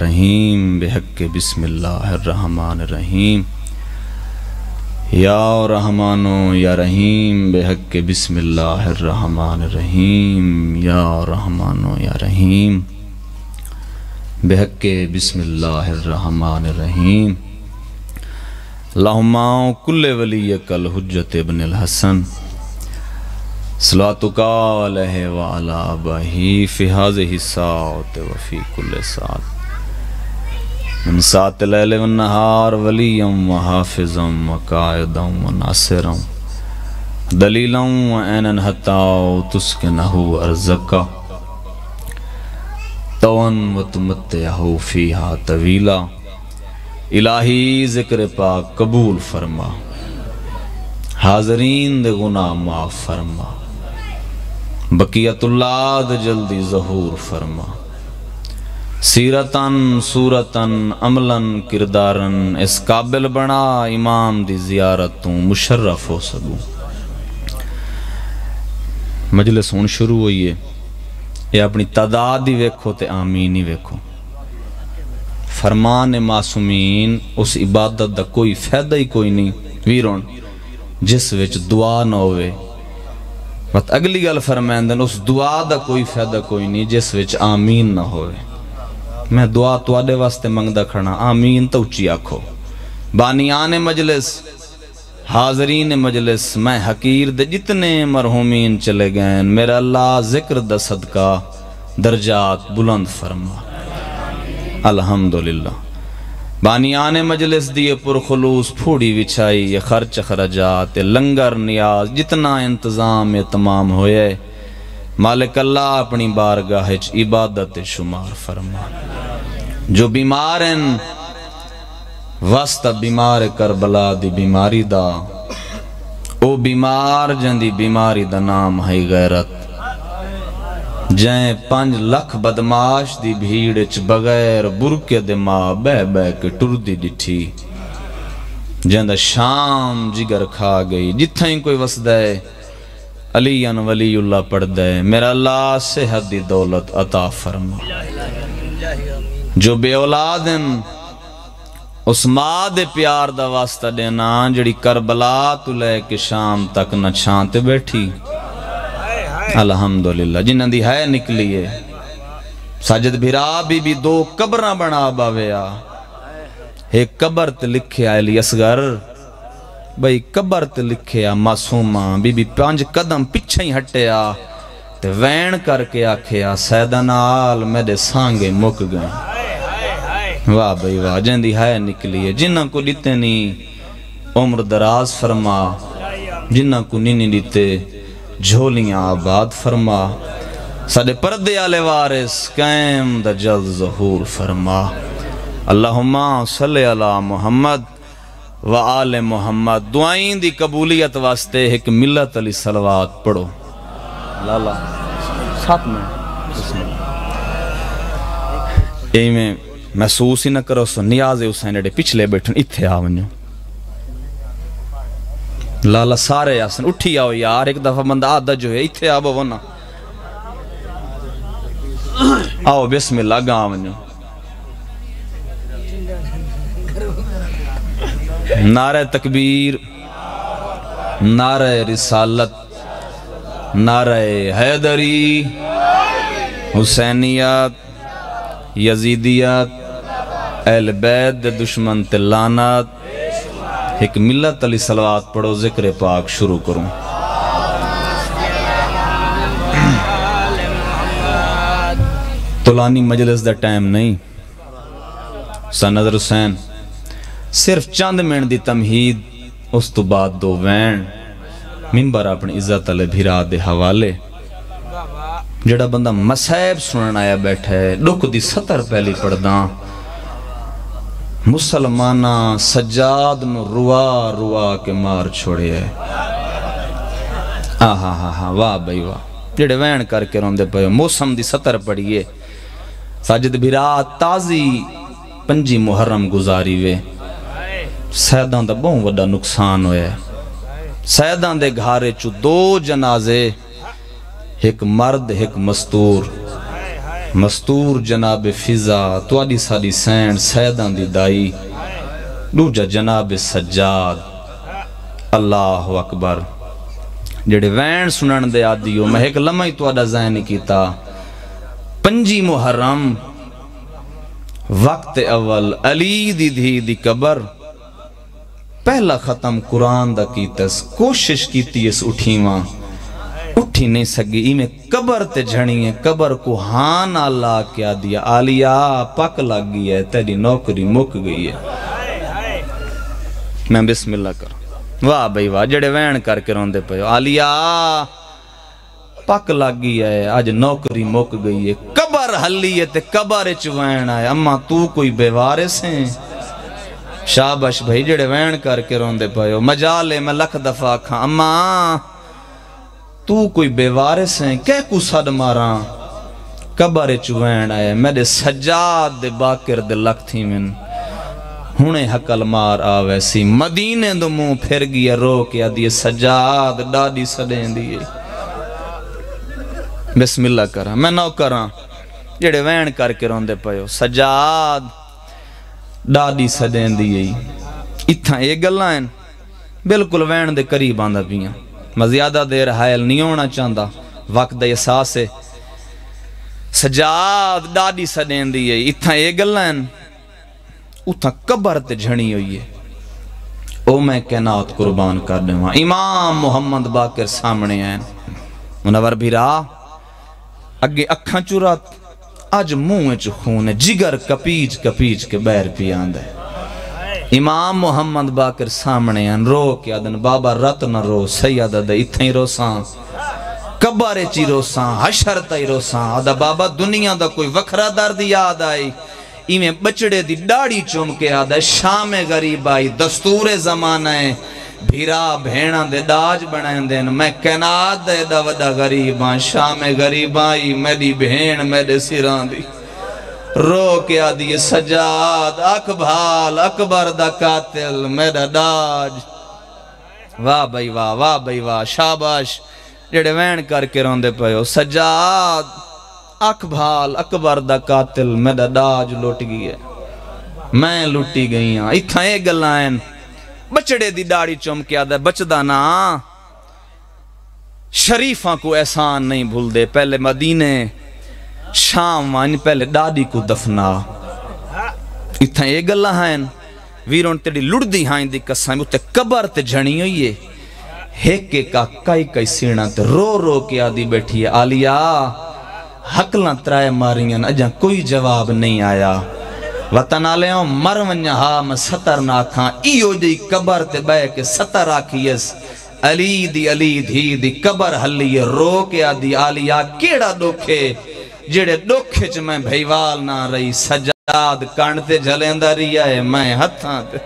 رحیم بحق بسم اللہ الرحمن الرحیم یا رحمانو یا رحیم بحق بسم اللہ الرحمن الرحیم یا رحمانو یا رحیم بحق بسم اللہ الرحمن الرحیم اللہم کل ولیک الحجت ابن الحسن صلواتک علیہ وعلی آبائہ فی ہذہ الساعۃ وفی کل ساعۃ من ساعت اللیل والنہار ولیا وحافظا وقائدا وناصرا دلیلا وعینا حتی تسکنہ ارزقا طوعا وتمتعہ فیہا طویلا الہی ذکر پاک قبول فرما، حاضرین دے گناہ معاف فرما، بقیت اللہ دے جلدی ظہور فرما، سیرتاً صورتاً عملاً کرداراً اس قابل بنا امام دی زیارتوں مشرف ہو سکوں۔ مجلس ہون شروع ہوئی ہے، یہ اپنی تعداد ہی ویکھو تے آمین ہی ویکھو۔ فرمان معصومین اس عبادت دا کوئی فائدہ ہی کوئی نہیں ویرون جس وچ دعا نہ ہوئے، بات اگلی گل فرمائندن اس دعا دا کوئی فائدہ کوئی نہیں جس وچ آمین نہ ہوئے۔ میں دعا تو آدھے واسطے منگدہ کھڑا، آمین تو اچھی آکھو۔ بانیان مجلس، حاضرین مجلس، میں حقیر دے جتنے مرحومین چلے گئے، میرا اللہ ذکر دا صدقہ درجات بلند فرما، الحمدللہ۔ بانیان مجلس دیئے پرخلوص پھوڑی وچھائی، یہ خرچ خرجات، لنگر نیاز، جتنا انتظام تمام ہوئے، مالک اللہ اپنی بارگاہ عبادت شمار فرما۔ جو بیمار ہیں واسطہ بیمار کربلا دی بیماری دا، او بیمار جن دی بیماری دا نام ہے غیرت، جائیں 5 لکھ بدماش دی بھیڑ بغیر برکے دے ماں بے بے کے ٹر دی ڈٹھی، جائیں دا شام جگر کھا گئی، جتھا ہی کوئی وسدہ ہے علیاً ولی اللہ پڑھ دے، میرا اللہ صحت دی دولت عطا فرما۔ جو بے اولاد ہیں اس ماں دے پیار دا واسطہ دینا، جڑی کربلا تو لے کے شام تک نہ چھانتے بیٹھی، الحمدللہ۔ جنہاں دی ہے نکلی ہے ساجد بھیرا بی 2 قبرہ بنا باویا، ایک قبر تے لکھے علی اصغر، بھئی قبر تے لکھے معصومہ بی 5 قدم پچھے ہی ہٹیا تے وین کر کے آکھیا سیدہ نال میرے سانگے مک گئے۔ واہ بھئی واہ، جن دی ہے نکلی ہے، جنہاں کو دیتے نہیں عمر دراز فرما، جنہاں کو نہیں دیتے جھولیاں آباد فرما، سادے پردے آلے وارث قائم دا جلد ظہور فرما۔ اللہم صلی علی محمد و آل محمد۔ دعائیں دی قبولیت واسطے ایک ملت علی صلوات پڑھو۔ لالا ساتھ میں بسم اللہ۔ اے میں محسوس ہی نہ کرو سو نیاز حسین اڑے پچھلے بیٹھن اتھے آونیو۔ لالا سارے آسن اٹھی آؤ یار، ایک دفعہ بندہ آدھا جو ہے اتھے آبا ونا آؤ بسم اللہ گا آونیو۔ نعرہ تکبیر، نعرہ رسالت، نعرہ حیدری، حسینیت، یزیدیت، اہل بیت دے دشمن تے لعنت، ایک ملت علی صلوات پڑھو، ذکر پاک شروع کروں۔ طولانی مجلس دا ٹائم نہیں، سنظر حسین صرف چند منٹ دی تمہید، اس تو بعد 2 وین منبر اپنی عزت علی بھیرا دے حوالے۔ جڑا بندہ مسائب سنن آیا بیٹھا ہے، دکھ دی سطر پہلی پڑھداں، مسلمانہ سجاد نو روا روا کے مار چھوڑے ہے۔ واہ بھائی واہ، جڑے وین کر کے روندے پہ موسم دی سطر پڑھئے، ساجد بھیرا تازی 5 محرم گزاری وے، سیدان دا بہن وڈا نقصان ہوئے، سیدان دے گھارے چو 2 جنازے، ایک مرد ایک مستور، مستور جناب فضا تواڈی ساڈی سین سیداں دی دائی دوجا جناب سجاد اللہ اکبر جڑے وین سنن دے آدیو میں ایک لمحہ ہی تواڈا ذہن کیتا 5 محرم وقت اول علی دی دھی دی قبر پہلا ختم قرآن دا کیتس کوشش کیتی اس اٹھیواں اٹھی نہیں سکی میں قبر تے جھڑی ہے قبر کو ہان اللہ کیا دیا آلیا پک لگ گئی ہے تیری نوکری مک گئی ہے میں بسم اللہ کر واہ بھائی واہ جڑے وین کر کے روندے پہ آلیا پک لگ گئی ہے آج نوکری مک گئی ہے قبر حلی ہے تے قبر چوین آئے اما تو کوئی بیوارث ہیں شابش بھائی جڑے وین کر کے روندے پہ مجالے میں لکھ دفعہ کھاں اما تو کوئی بیوارث ہیں کہ کو سڑ ماراں قبر چوین آئے میرے سجاد دے باکر دے لکھ تھی من ہونے حقل مار آویسی مدینے دو منہ پھر گیا رو کیا دیئے سجاد ڈاڈی سڑیں دیئے بسم اللہ کرا میں نو کراں جڑے وین کر کے روندے پہو سجاد ڈاڈی سڑیں دیئے اتھا ایک گلہ ہیں بالکل وین دے قریب آندہ پیاں میں زیادہ دیر حائل نہیں ہونا چاہتا وقت دے احساس ہے سجاد ڈاڈی سڑیں دیئے اتھا ایک گلہ ہیں اتھا قبر تے جھڑی ہوئی ہے او میں کائنات قربان کر دیں امام محمد باقر سامنے ہیں منور بھیرا اگے اکھاں چورات آج منہ خون ہے جگر کپیج کپیج کے بیر پی آندہ ہے امام محمد باقر سامنے ہیں رو کیا دن بابا رت نہ رو سیدہ دے اتھیں رو سان قبر چی رو سان حشر تی رو سان آدھا بابا دنیا دا کوئی وکھرا درد یاد آئی ایمیں بچڑے دی ڈاڑی چوم کے آدھا شام غریب آئی دستور زمانہ ہے بھیرا بھینا دے داج بنائیں دین میں کائنات دے دا ودا غریب آن شام غریب آئی میری بھین میرے سران دی رو کے آدھی سجاد اکبھال اکبر دا قاتل میرا داج واہ بھائی واہ شاباش جڑے وین کر کے روندے پہو سجاد اکبھال اکبر دا قاتل میرا داج لوٹ گئی ہے میں لوٹی گئی ہاں اتھا ایک گلائن بچڑے دی ڈاڑی چمکے آدھا بچدہ نا شریفاں کو احسان نہیں بھول دے پہلے مدینے شام وانی پہلے ڈاڑی کو دفنا اتھا ایک گلہ ہیں ویرون تیڑی لڑ دی ہائیں دی قسم اتے قبر تے جھڑی ہوئی ہے ہیکے کا کئی سینا تے رو رو کے آدھی بیٹھی ہے آلیا حقلاں ترائے ماریاں اجاں کوئی جواب نہیں آیا وطن آلیوں مر ونیا ہاں میں ستر ناکھاں ایو جی قبر تے بے کے ستر آکھیس علی دی قبر حلی رو کے آدھی آلیا کیڑا ڈوکھے جڑے ڈوکھے چ میں بھائیوال نہ رہی سجاد کانڈتے جھلیندہ رہی ہے میں ہتھاں تے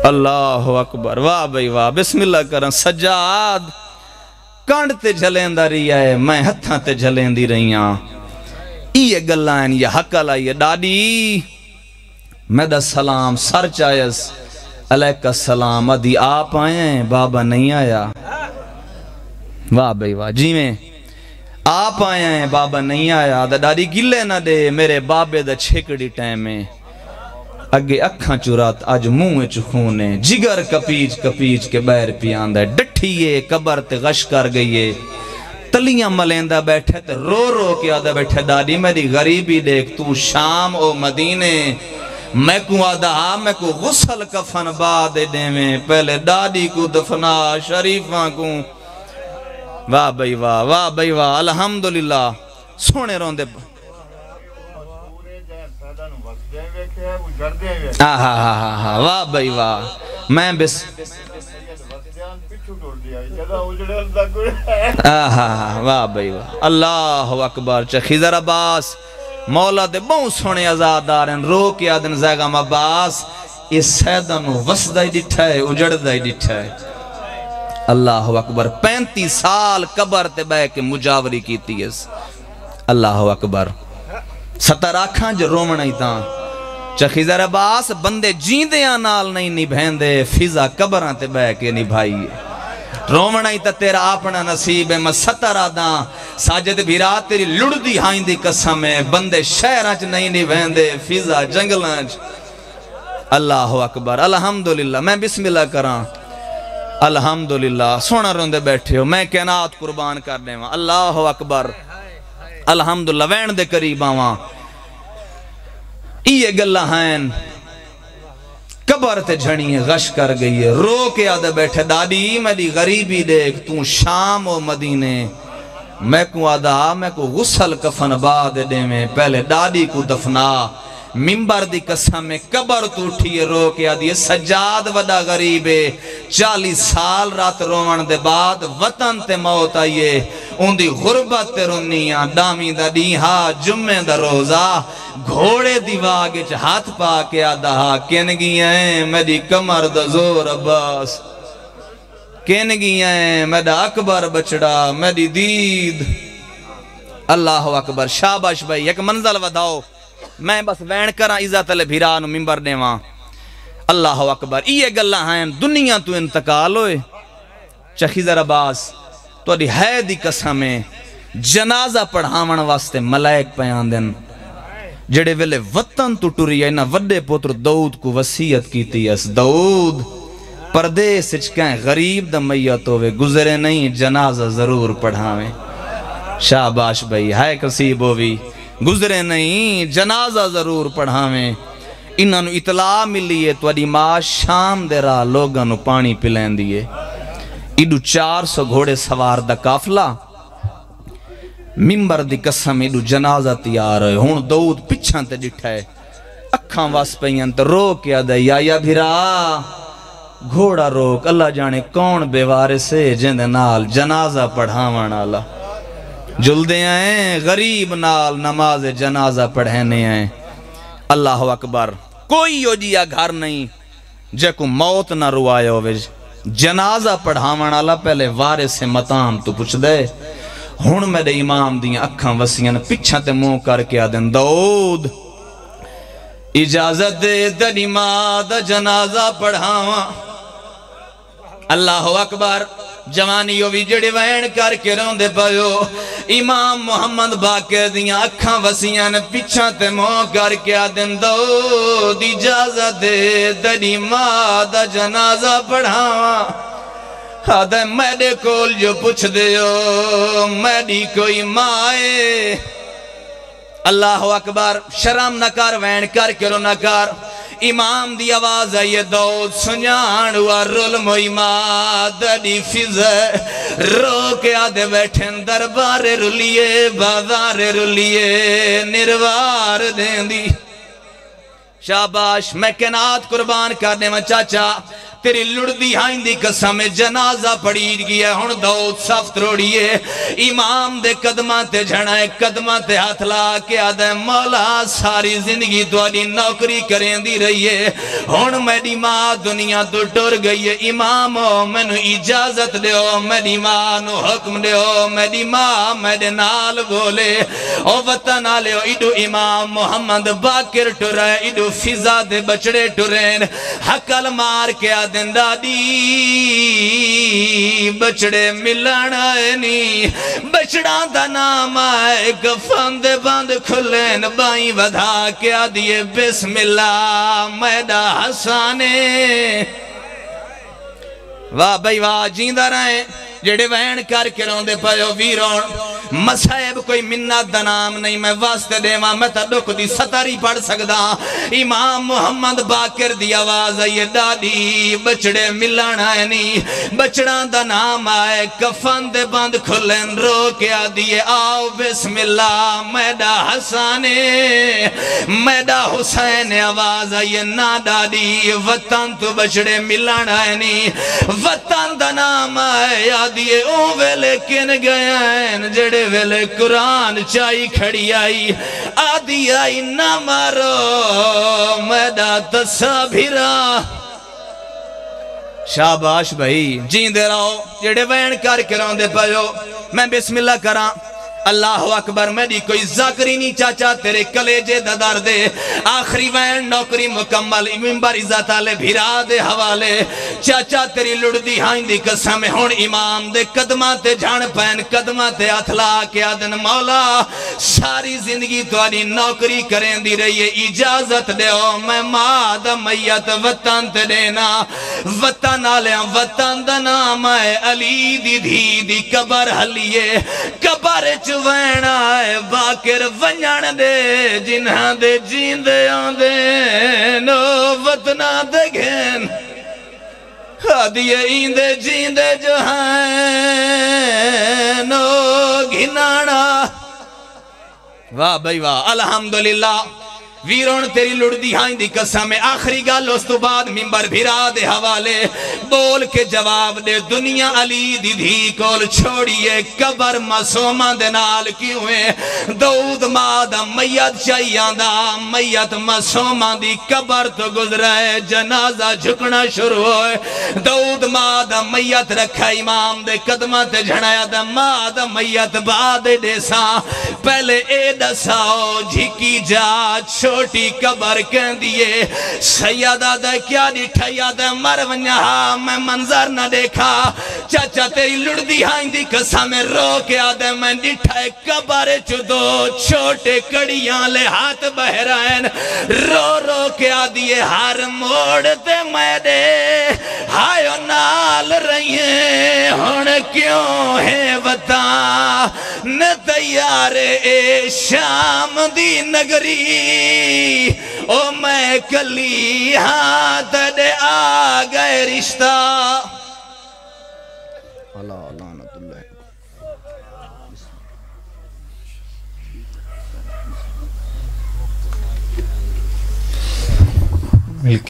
اللہ اکبر واہ بھائی واہ بسم اللہ کرن سجاد کانڈتے جھلیندہ رہی ہے میں ہتھاں تے جھلیندی رہیاں یہ گلائن یہ حقل آئی ڈاڈی میدہ سلام سر چائس علیکہ السلام ادھی آپ آئے ہیں بابا نہیں آیا واہ بھائی واہ جی میں آپ آئے ہیں بابا نہیں آیا ڈاڈی گلے نہ دے میرے بابے دا چھکڑی ٹائم میں اگے اکھاں چورات آج منہ چکھونے جگر کپیج کے بیر پیاندہ ڈٹھیے قبر تے غش کر گئیے تلیاں ملیندہ بیٹھے تے رو رو کے آدھا بیٹھے ڈاڈی میری غریبی دیکھ تو شام او مدینے میں کو آدھا ہاں میں کو غسل کفن بعد دے میں پہلے ڈاڈی کو دفنا شریفاں کو واہ بھائی واہ الحمدللہ سونے روندے واہ بھائی واہ میں بس واہ بھائی واہ اللہ اکبر خضر عباس مولا دے بہت سونے ازادارن رو کے آدن زیگم عباس اس سیدن وسدائی ڈٹھا ہے اجڑدائی ڈٹھا ہے اللہ اکبر 35 سال قبر تے بے کے مجاوری کیتی ہے اللہ اکبر 17 آکھاں جو رومنائی تاں خضر عباس بندے جیندیاں نال نہیں نبھین دے فضا قبران تے بے کے نبھائی رومنا ہی تا تیرا اپنا نصیب ہے میں ستر آدھا ساجد بھیرا تیری لڑدی ہائیں دی قسم ہے بندے شہرانچ نہیں ویندے فضا جنگلانچ اللہ اکبر الحمدللہ میں بسم اللہ کران الحمدللہ سونا روندے بیٹھے ہو میں کائنات قربان کرنے وہاں اللہ اکبر الحمدللہ وین دے قریب آواں یہ گلہ ہیں قبر تے جھڑی ہے غش کر گئی ہے رو کے آدھے بیٹھے دادی میری غریبی دیکھ تو شام و مدینے میں کو آدھا میں کو غسل کفن بعد دے میں پہلے دادی کو دفنا ممبر دی قسم میں قبر تو اٹھیے رو کے آدھی سجاد ودا غریبے 40 سال رات روان دے بعد وطن تے موت آئیے ان دی غربت تے رونیاں ڈامی دا دیہا جمعہ دا روزہ گھوڑے دیواغے چھ ہاتھ پا کے آدھا کینگی ہیں میری کمر دا زور عباس کینگی ہیں میرا اکبر بچڑا میری دید اللہ اکبر شاباش بھائی ایک منزل وداؤ میں بس وین کرا عزت علی بھیرانو ممبر دیواں اللہ اکبر یہ گلہ ہیں دنیا تو انتقال ہوئے چخیزر عباس تو دی ہے دی قسمیں جنازہ پڑھاون واسطے ملائک پیان دن جڑے ویلے وطن تو ٹوری ہے نا وڈے پوتر داؤد کو وصیت کیتی ہے داؤد پردیس اچکیں غریب دا میت ہوئے گزرے نہیں جنازہ ضرور پڑھاویں شاباش بھائی ہے کسیب ہوئی گزرے نہیں جنازہ ضرور پڑھاویں انہاں نو اطلاع ملی ہے تو اڈی ماں شام دے راہ لوگاں نو پانی پلین دیئے ایڈو 400 گھوڑے سوار دا کافلہ ممبر دی قسم ایڈو جنازہ تیار ہے ہون داؤد پچھان تے ڈٹھا ہے اکھاں واس پہین تے رو کے آدھے یا بھیرا گھوڑا روک اللہ جانے کون بیوارے سے جندے نال جنازہ پڑھاوان آلہ جلدے آئیں غریب نال نماز جنازہ پڑھنے آئیں اللہ اکبر کوئی یو جیا گھر نہیں جے کو موت نہ روائے ہوئے جنازہ پڑھاوان آلہ پہلے وارث مطام تو پوچھ دے ہون میرے امام دیاں اکھاں وسیعن پچھا تے منہ کر کے آدھن داؤد اجازت دے دنی ماں دا جنازہ پڑھاواں اللہ اکبر جوانیوں بھی جڑے وین کر کے رون دے پایو امام محمد باقر دیاں اکھاں وسیعن پچھا تے منہ کر کے آدھن داؤد اجازت دے دنی ماں دا جنازہ پڑھاواں آدھے میرے کول جو پوچھ دیو میری کوئی مائے اللہ اکبر شرم نہ کر وین کر کرو نہ کر امام دی آواز آئیے داؤد سنیان ہوا رول موئی ماد دی فضا رو کے آدھے بیٹھن دربار رولیے بازار رولیے نروار دین دی شاباش میں کائنات قربان کرنے میں چاچا تیری لڑدی ہائیں دی قسم جنازہ پڑھی گیا ہون داؤد صف تروڑیے امام دے قدمہ تے جھڑائے قدمہ تے ہاتھ لا کے آدھے مولا ساری زندگی دواری نوکری کریں دی رہیے ہون میری ماں دنیا تو ٹور گئی ہے امامو میں نو اجازت دیو میری ماں نو حکم دیو میری ماں میرے نال بولے او وطن آلیو ایڈو امام محمد باقر ٹورے ایڈو فضا دے بچڑے ٹورین حقل مار کے آدھے دن دادی بچڑے ملن آئے نی بچڑا دا نام آئے گفن دے بند کھلین بائیں ودھا کے آدھیے بسم اللہ میڈا حسانے واہ بھائی واہ جیندہ رہیں جڑے وین کر کے رون دے پایو ویرون مسائب کوئی منت دا نام نہیں میں واسطے دے ماں میں تا دکھ دی ستاری پڑھ سکدا امام محمد باقر دی آواز آئیے دادی بچڑے ملان آئے نہیں بچڑان دا نام آئے کفن دے بند کھلن رو کے آدھیے آؤ بسم اللہ میڈا حسانے میڈا حسین آواز آئیے نا دادی وطن تو بچڑے ملان آئے نہیں وطن دا نام آئے دیئے او ویلے کن گیا ہیں جڑے ویلے قرآن چائی کھڑی آئی آدھی آئی نہ مارو میڈا تصابیرہ شاباش بھائی جین دے رہو جڑے وین کر کے رہوں دے پایو میں بسم اللہ کراں اللہ اکبر میری کوئی ذاکری نہیں چاچا تیرے کلیجے دا درد آخری وین نوکری مکمل ممبر عزت آلے بھیرا دے حوالے چاچا تیری لڑ دی ہائن دی قسم ہون امام دے قدمہ تے جھان پین قدمہ تے اتھلا کیا دن مولا ساری زندگی تواری نوکری کریں دی رہی ہے اجازت دے ہو میں ماد میت وطن تے دینا وطن آلیاں وطن دا نام ہے علی دی دھی دی قبر حلیے قبر چوین آئے باکر ونجان دے جنہاں دے جیندے آندے نو وطنہ دے گھن دیئے ایندے جیندے جو ہیں نو گھنانا واہ بھائی واہ الحمدللہ ویرون تیری لڑ دی ہائیں دی قسم میں آخری گال اس تو بعد ممبر بھیرا دے حوالے بول کے جواب دے دنیا علی دی دھی کول چھوڑیے قبر مسومہ دے نال کیوئے دود مادہ میت چاہیاندہ میت مسومہ دی قبر تو گزرائے جنازہ جھکنا شروع ہوئے دود مادہ میت رکھا امام دے قدمت جھنایا دا مادہ میت بعد دیسا پہلے اے دساؤ جھکی جا چھوٹی قبر کہن دیئے سیدہ دے کیا ڈٹھایا دے مرونیہا میں منظر نہ دیکھا چاچا تیری لڑ دی ہائیں دی قسم میں رو کیا دے میں ڈٹھائے قبر چدو چھوٹے کڑیاں لے ہاتھ بہرائن رو رو کیا دیئے ہر موڑتے میں دے ہائیو نال رہی ہیں ہون کیوں ہے بتا نہ تیار اے شام دی نگری او میں کلی ہاتھ دے آگئے رشتہ اللہ اللہ